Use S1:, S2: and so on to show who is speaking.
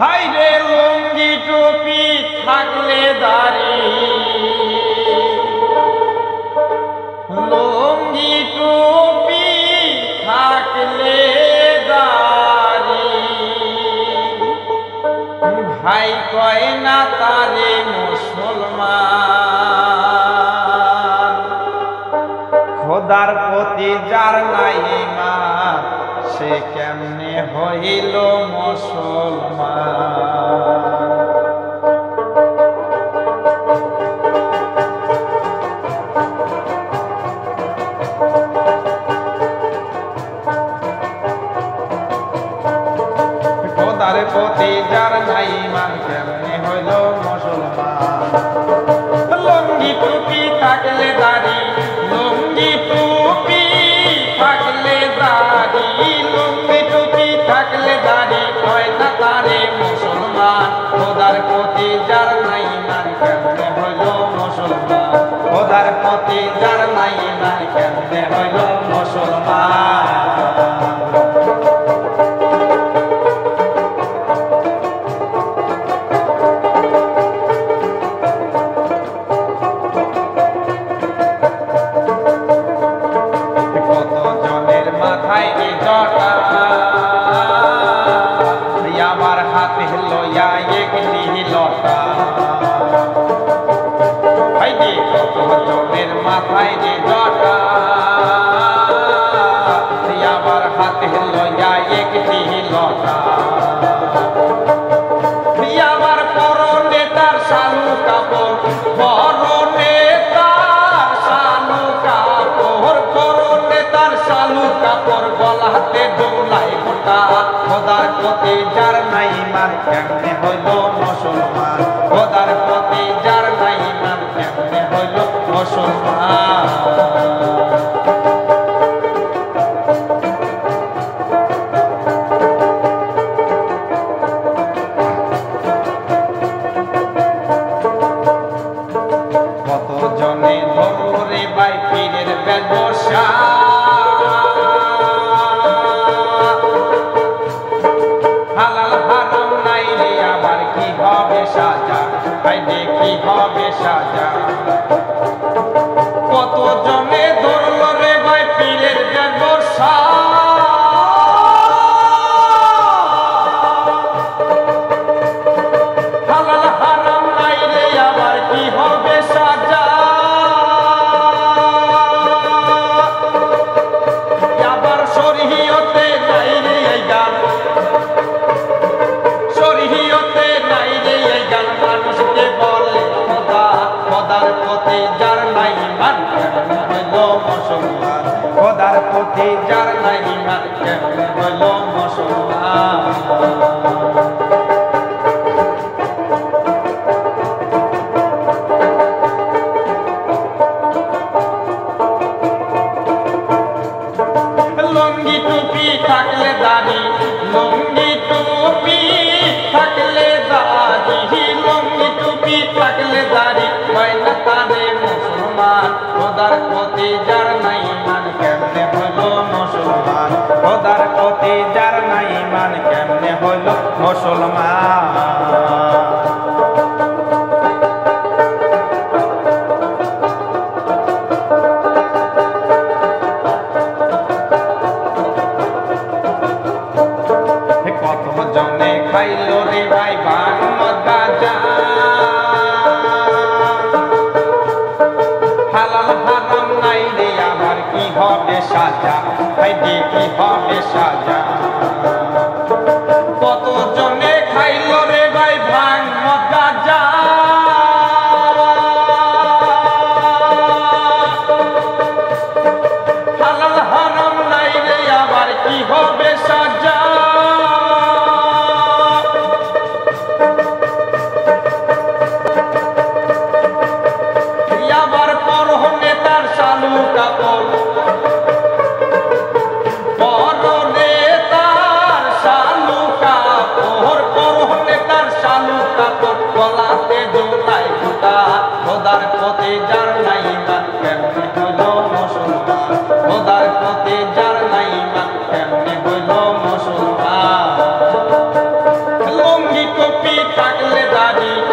S1: High রে লুঙ্গি টুপি থাকলে দাড়ি, লুঙ্গি টুপি থাকলে দাড়ি, ভাই কয় না তারে মুসলমান। খোদার প্রতি যার নাই ঈমান সে কেমনে হইল মুসলমান। খোদার প্রতি যার নাই ঈমান কেমনে হইল মুসলমান। লুঙ্গি টুপি থাকলে দাড়ি, লুঙ্গি টুপি থাকলে দাড়ি, লুঙ্গি টুপি থাকলে দাড়ি, কয় না তারে মুসলমান। খোদার প্রতি যার নাই ঈমান কেমনে হইল মুসলমান। খোদার প্রতি যার নাই ঈমান কেমনে হইল মুসলমান। আমার হাতে লইয়া একটি লতা, কত জনের মাথায় যে জটা, আমার হাতে লইয়া একটি লতা। আমার পরনে তার শালু কাপড়, পরনে তার শালু কাপড়, পরনে তার শালু কাপড়, গলাতে দোলাই গোটা। খোদার প্রতি যার নাই ঈমান কেমনে হইল মুসলমান। খোদার প্রতি যার নাই ঈমান কেমনে হইল মুসলমান। কত জনে ধরে বাই পীরের ব্যবসা, হালাল হারাম নাই রে আবার কি হবে সাজা, হাইরে কি হবে সাজা। কত জনে ধরল রে ভাই পীরের ব্যবসা, হালাল হারাম নাই রে আবার কি হবে সাজা। আবার শরীয়তে নাই রে এই গান, শরীয়তে নাই রে এই গান, মানুষকে বলে খোদা। খোদার প্রতি যার নাই ঈমান কেমনে হইল মুসলমান। খোদার প্রতি যার নাই ঈমান কেমনে হইল মুসলমান। লুঙ্গি টুপি থাকলে দাড়ি, লুঙ্গি টুপি থাকলে দাড়ি, লুঙ্গি টুপি থাকলে দাড়ি, কয় না তারে মুসলমান। খোদার প্রতি যার নাই ঈমান কেমনে হইল মুসলমান। খোদার প্রতি যার নাই ঈমান কেমনে হইল মুসলমান। কত জনে খাইল রে ভাই ভাং মদ গাঁজা, হালাল হারাম নাই রে আবার কি হবে সাজা, হাইরে কি হবে সাজা। কত জনে খাইল রে ভাই ভাং মদ গাঁজা, হালাল হারাম নাই রে আবার কি হবে সাজা। আবার পরনে তার শালু কাপড়, পরনে তার শালু কাপড়, পরনে তার শালু কাপড়, গলাতে জোলাই গোটা। খোদার প্রতি যার নাই ঈমান কেমনে হইল মুসলমান। খোদার প্রতি যার নাই ঈমান কেমনে হইল মুসলমান। লুঙ্গি টুপি থাকলে দাড়ি